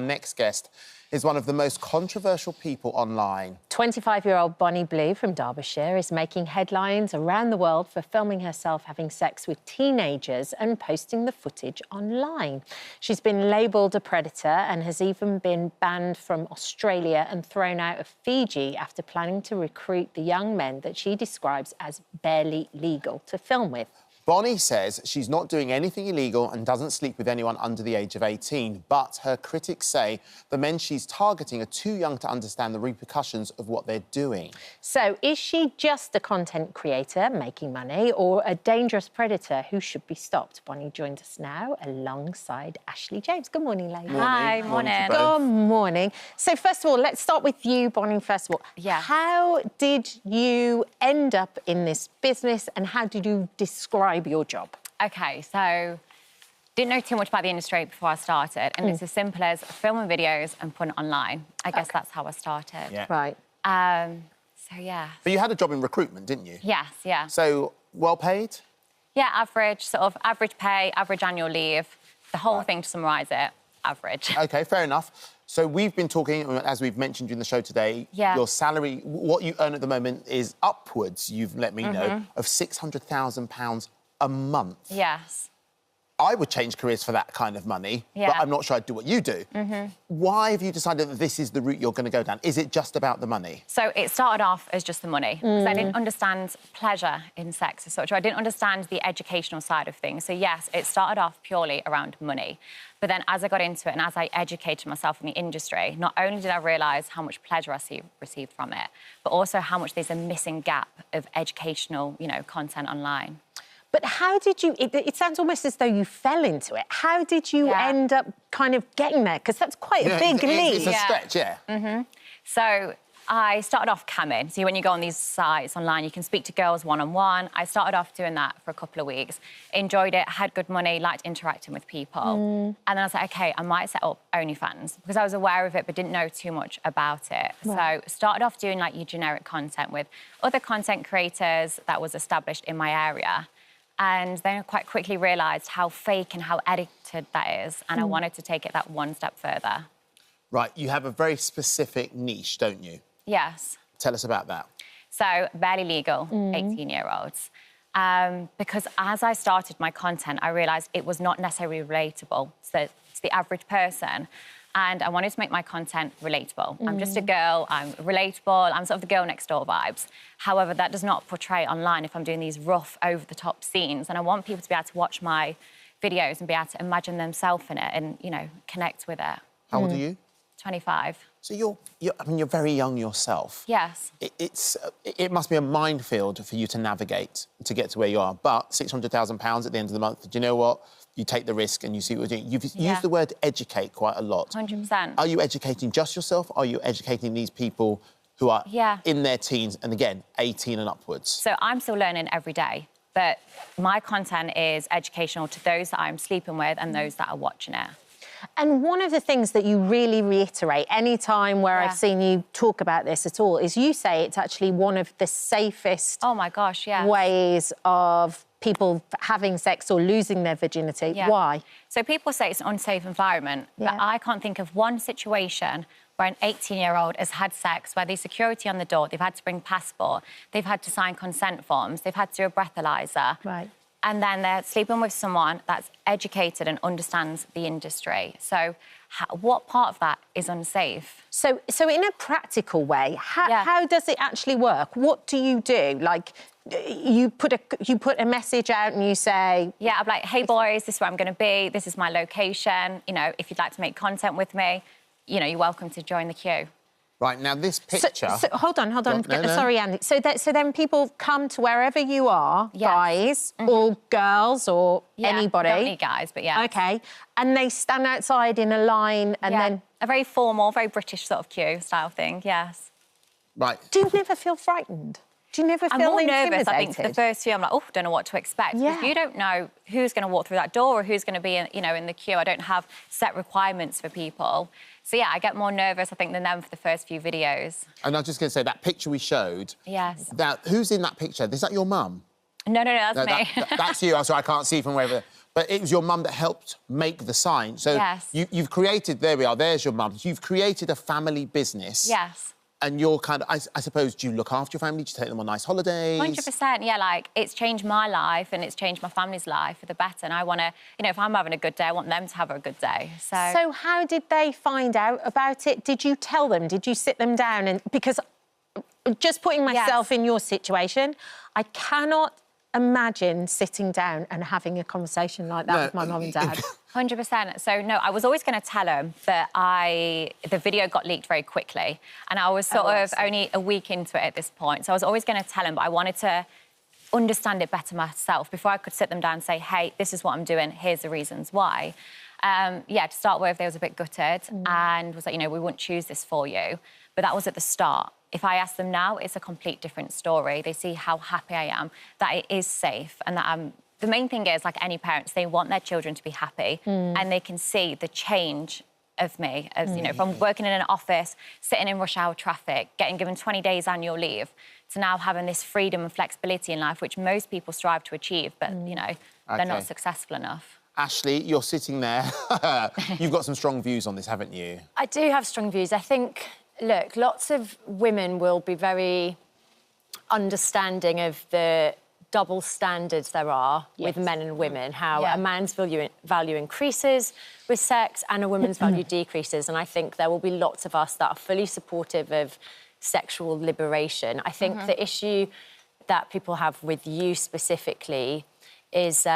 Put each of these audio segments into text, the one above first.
next guest is one of the most controversial people online. 25-year-old Bonnie Blue from Derbyshire is making headlines around the world for filming herself having sex with teenagers and posting the footage online. She's been labelled a predator and has even been banned from Australia and thrown out of Fiji after planning to recruit the young men that she describes as barely legal to film with. Bonnie says she's not doing anything illegal and doesn't sleep with anyone under the age of 18, but her critics say the men she's targeting are too young to understand the repercussions of what they're doing. So is she just a content creator making money or a dangerous predator who should be stopped? Bonnie joins us now alongside Ashley James. Good morning, ladies. Hi, morning. Good morning. So first of all, let's start with you, Bonnie, first of all. Yeah. How did you end up in this business and how did you describe your job? OK, so didn't know too much about the industry before I started, and it's as simple as filming videos and putting it online. I guess that's how I started. Yeah. Right. So, yeah. But you had a job in recruitment, didn't you? Yes, yeah. So, well paid? Yeah, average, sort of average pay, average annual leave, the whole thing, to summarise it, average. OK, fair enough. So we've been talking, as we've mentioned during the show today, your salary, what you earn at the moment is upwards, you've let me know, of £600,000 a month. Yes. I would change careers for that kind of money, but I'm not sure I'd do what you do. Why have you decided that this is the route you're going to go down? Is it just about the money? So it started off as just the money, because I didn't understand pleasure in sex as such. I didn't understand the educational side of things. So, yes, it started off purely around money. But then as I got into it and as I educated myself in the industry, not only did I realise how much pleasure I received from it, but also how much there's a missing gap of educational, content online. But how did you... It sounds almost as though you fell into it. How did you end up kind of getting there? Because that's quite a big leap. It's a stretch, yeah. So I started off camming. So when you go on these sites online, you can speak to girls one-on-one. I started off doing that for a couple of weeks. Enjoyed it, had good money, liked interacting with people. And then I was like, OK, I might set up OnlyFans, because I was aware of it but didn't know too much about it. Right. So started off doing, like, your generic content with other content creators that was established in my area. And then I quite quickly realised how fake and how edited that is, and I wanted to take it that one step further. Right, you have a very specific niche, don't you? Yes. Tell us about that. So, barely legal, 18-year-olds. Because as I started my content, I realised it was not necessarily relatable to the average person. And I wanted to make my content relatable. I'm just a girl, I'm relatable, I'm sort of the girl next door vibes. However, that does not portray online if I'm doing these rough, over-the-top scenes. And I want people to be able to watch my videos and be able to imagine themselves in it and, connect with it. How old are you? 25. So you're very young yourself. Yes. It must be a minefield for you to navigate to get to where you are. But £600,000 at the end of the month, do you know what? You take the risk and you see what you're doing. You've used the word educate quite a lot. 100%. Are you educating just yourself? Or are you educating these people who are in their teens and, again, 18 and upwards? So I'm still learning every day. But my content is educational to those that I'm sleeping with and those that are watching it. And one of the things that you really reiterate any time where I've seen you talk about this at all is you say it's actually one of the safest ways of people having sex or losing their virginity. Why? So people say it's an unsafe environment, but I can't think of one situation where an 18-year-old has had sex, where there's security on the door, they've had to bring passport, they've had to sign consent forms, they've had to do a breathalyzer. Right. And then they're sleeping with someone that's educated and understands the industry. So what part of that is unsafe? So in a practical way, how does it actually work? What do you do? Like, you put a message out and you say... Yeah, I'm like, hey, boys, this is where I'm going to be. This is my location. If you'd like to make content with me, you're welcome to join the queue. Right, now this picture... So hold on. Sorry, Andy. So then people come to wherever you are, guys or girls or anybody. Don't need guys, but OK, and they stand outside in a line and then... A very formal, very British sort of queue style thing, yes. Right. Do you never feel frightened? Do you never feel I'm more intimidated? nervous, I think, for the first few. I'm like, don't know what to expect. Because you don't know who's going to walk through that door or who's going to be, in the queue. I don't have set requirements for people. So, I get more nervous, I think, than them for the first few videos. And I was just going to say, that picture we showed... Yes. Now, who's in that picture? Is that your mum? No, that's me. That's you. So I can't see from wherever. But it was your mum that helped make the sign. So yes. you've created, there we are, there's your mum. You've created a family business. Yes. And you're kind of, I suppose, do you look after your family? Do you take them on nice holidays? 100%, yeah, like, it's changed my life and it's changed my family's life for the better. And I want to, you know, if I'm having a good day, I want them to have a good day. So how did they find out about it? Did you tell them? Did you sit them down? And because just putting myself in your situation, I cannot imagine sitting down and having a conversation like that with my mum and dad. 100%. So, no, I was always going to tell them that the video got leaked very quickly. And I was sort of only a week into it at this point. So I was always going to tell them, but I wanted to understand it better myself before I could sit them down and say, hey, this is what I'm doing, here's the reasons why. Yeah, to start with, they was a bit gutted and was like, you know, we wouldn't choose this for you. But that was at the start. If I ask them now, it's a complete different story. They see how happy I am, that it is safe, and that the main thing is, like any parents, they want their children to be happy, and they can see the change of me, as you know, from working in an office, sitting in rush hour traffic, getting given 20 days annual leave, to now having this freedom and flexibility in life, which most people strive to achieve, but you know, they're not successful enough. Ashley, you're sitting there. You've got some strong views on this, haven't you? I do have strong views. I think, look, lots of women will be very understanding of the double standards there are with men and women, how a man's value increases with sex and a woman's value decreases. And I think there will be lots of us that are fully supportive of sexual liberation. I think the issue that people have with you specifically is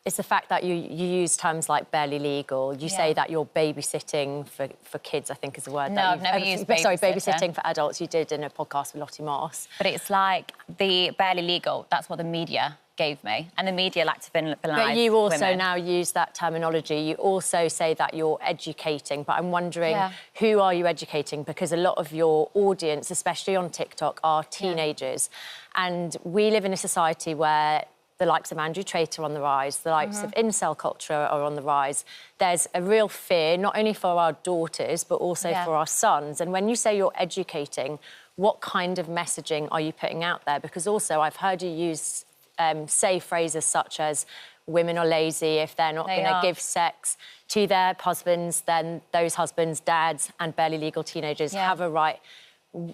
it's the fact that you use terms like barely legal. You say that you're babysitting for kids, I think is a word. No, I've never used babysitting. Sorry, babysitting for adults. You did in a podcast with Lottie Moss. But it's like the barely legal, that's what the media gave me. And the media like to villainize But you also women. now use that terminology. You also say that you're educating. But I'm wondering, who are you educating? Because a lot of your audience, especially on TikTok, are teenagers. And we live in a society where the likes of Andrew Tate are on the rise, the likes of incel culture are on the rise. There's a real fear, not only for our daughters, but also for our sons. And when you say you're educating, what kind of messaging are you putting out there? Because also I've heard you use, say phrases such as women are lazy, if they're not going to give sex to their husbands, then those husbands, dads and barely legal teenagers have a right.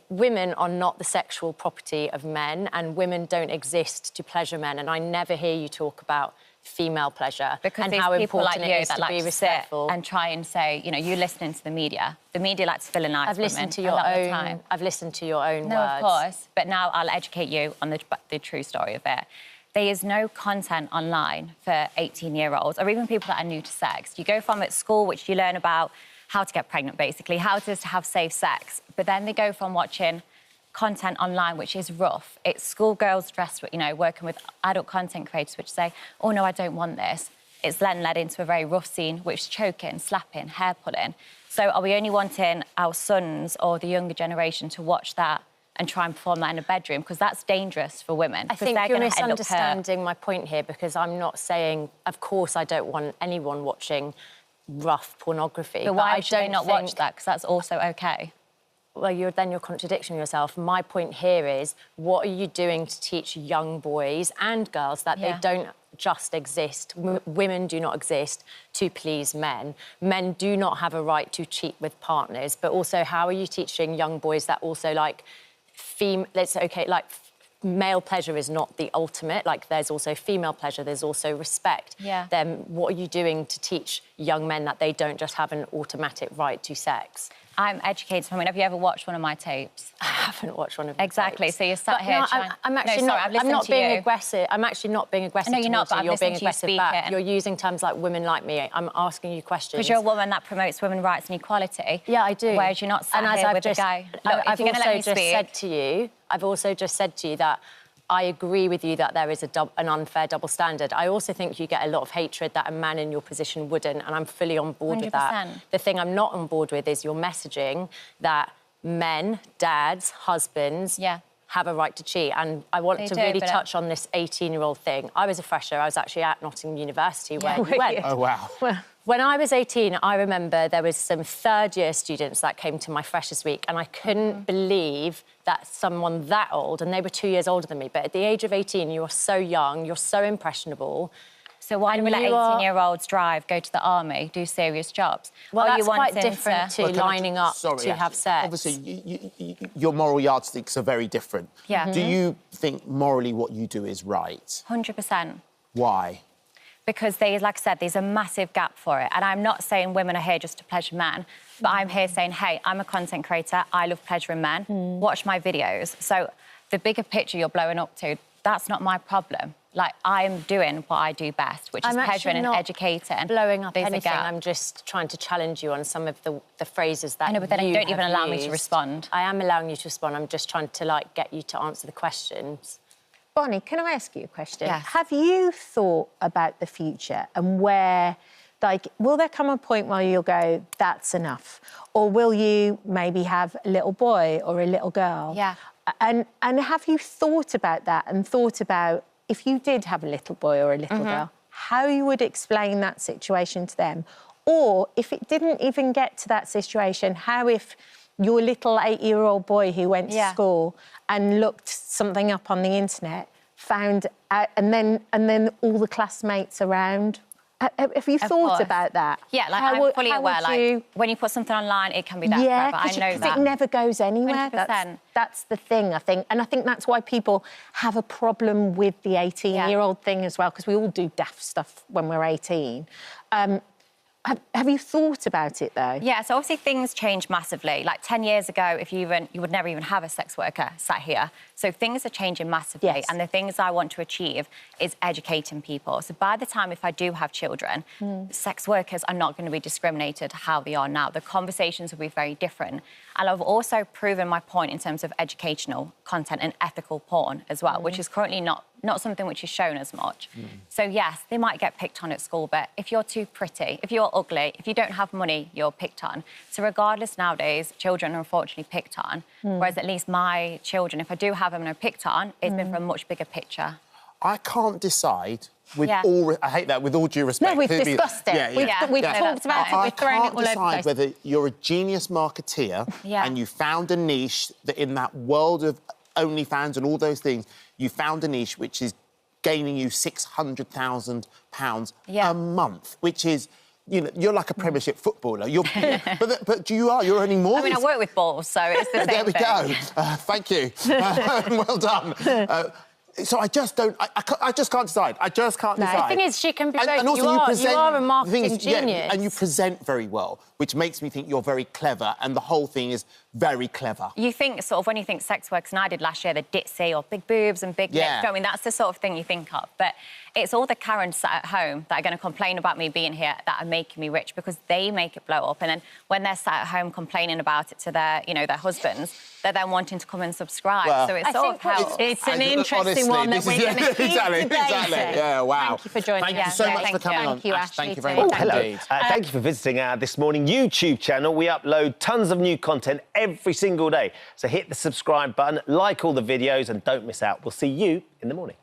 Women are not the sexual property of men, and women don't exist to pleasure men. And I never hear you talk about female pleasure because and how important like it is to be respectful. And try and say, you know, you're listening to the media. The media likes to villainize I've listened to your own. I've listened to your own words. No, of course. But now I'll educate you on the true story of it. There is no content online for 18-year-olds or even people that are new to sex. You go from at school, which you learn about how to get pregnant, basically, how to have safe sex. But then they go from watching content online, which is rough. It's schoolgirls dressed, you know, working with adult content creators, which say, oh, no, I don't want this. It's then led into a very rough scene, which is choking, slapping, hair pulling. So are we only wanting our sons or the younger generation to watch that and try and perform that in a bedroom? Because that's dangerous for women. I think you're misunderstanding my point here, because I'm not saying, of course, I don't want anyone watching rough pornography. But why should they not watch that? Because that's also OK. Well, you're contradicting yourself. My point here is, what are you doing to teach young boys and girls that they don't just exist, women do not exist to please men. Men do not have a right to cheat with partners. But also, how are you teaching young boys that also, like, male pleasure is not the ultimate. Like, there's also female pleasure, there's also respect. Then what are you doing to teach young men that they don't just have an automatic right to sex? I'm educated. I mean, have you ever watched one of my tapes? I haven't watched one of your Exactly. tapes. So you're sat here trying... I'm actually I'm not being aggressive. I'm actually not being aggressive. No, you're not, but you're being aggressive back. Speaking. You're using terms like women like me. I'm asking you questions. Because you're a woman that promotes women's rights and equality. Yeah, I do. Whereas you're not sat here with a guy... I've also just said to you that I agree with you that there is an unfair double standard. I also think you get a lot of hatred that a man in your position wouldn't, and I'm fully on board 100%. With that. The thing I'm not on board with is your messaging that men, dads, husbands have a right to cheat. And I want to really touch on this 18-year-old thing. I was a fresher. I was actually at Nottingham University where you went. Oh, wow. When I was 18, I remember there was some third-year students that came to my Freshers' Week, and I couldn't believe that someone that old, and they were 2 years older than me, but at the age of 18, you are so young, you're so impressionable. So why do we let 18-year-olds drive, go to the army, do serious jobs? Well, that's quite different to lining up to have sex. Obviously, your moral yardsticks are very different. Yeah. Do you think morally what you do is right? 100%. Why? Because like I said, there's a massive gap for it. And I'm not saying women are here just to pleasure men, but I'm here saying, hey, I'm a content creator, I love pleasuring men, watch my videos. So the bigger picture you're blowing up to, that's not my problem. Like, I'm doing what I do best, which is pleasuring and educating. I'm blowing up anything. I'm just trying to challenge you on some of the phrases that you have used. I know, but then you don't even allow me to respond. I am allowing you to respond. I'm just trying to, like, get you to answer the questions. Bonnie, can I ask you a question? Yes. Have you thought about the future and where, like, will there come a point where you'll go, that's enough? Or will you maybe have a little boy or a little girl? Yeah. And have you thought about that and thought about, if you did have a little boy or a little girl, how you would explain that situation to them? Or if it didn't even get to that situation, how if your little 8-year-old boy who went to school and looked something up on the internet, found out, and then all the classmates around. Have you thought about that? Yeah, like I'm fully aware. Like when you put something online, it can be there forever. I know that. It never goes anywhere. 100%. That's the thing, I think, and I think that's why people have a problem with the 18-year-old thing as well, because we all do daft stuff when we're 18. Have you thought about it, though? Yeah, so obviously things change massively. Like 10 years ago, you would never even have a sex worker sat here. So things are changing massively. Yes. And the things I want to achieve is educating people. So by the time, if I do have children, sex workers are not going to be discriminated how they are now. The conversations will be very different. And I've also proven my point in terms of educational content and ethical porn as well, which is currently not something which is shown as much. So, yes, they might get picked on at school, but if you're too pretty, if you're ugly, if you don't have money, you're picked on. So regardless, nowadays, children are unfortunately picked on, whereas at least my children, if I do have them and are picked on, it's been for a much bigger picture. I can't decide, with all... I hate that, with all due respect. No, we've discussed it. We've talked about it, we've thrown it all over the place. I can't decide whether you're a genius marketeer and you found a niche that in that world of OnlyFans and all those things, you found a niche which is gaining you £600,000 a month, which is, you know, you're like a Premiership footballer. You're you're earning more. I mean, I work with balls, so it's the same There we thing. go. Thank you. Well done. So I just don't... I just can't decide. I just can't decide. The thing is, she can be both. And also you are a marketing genius. Yeah, and you present very well, which makes me think you're very clever, and the whole thing is very clever. You think, sort of, when you think sex workers, and I did last year, the ditzy or big boobs and big lips. I mean, that's the sort of thing you think of. But it's all the Karens sat at home that are going to complain about me being here that are making me rich, because they make it blow up. And then when they're sat at home complaining about it to their, their husbands, they're then wanting to come and subscribe. Well, so it's sort of how... It's an interesting one that we're going to keep debating. Yeah, wow. Thank you for joining us. Thank you so much for coming on. Thank you, Ashley. Thank you very much indeed. Thank you for visiting our This Morning YouTube channel. We upload tons of new content every single day. So hit the subscribe button, like all the videos, and don't miss out. We'll see you in the morning.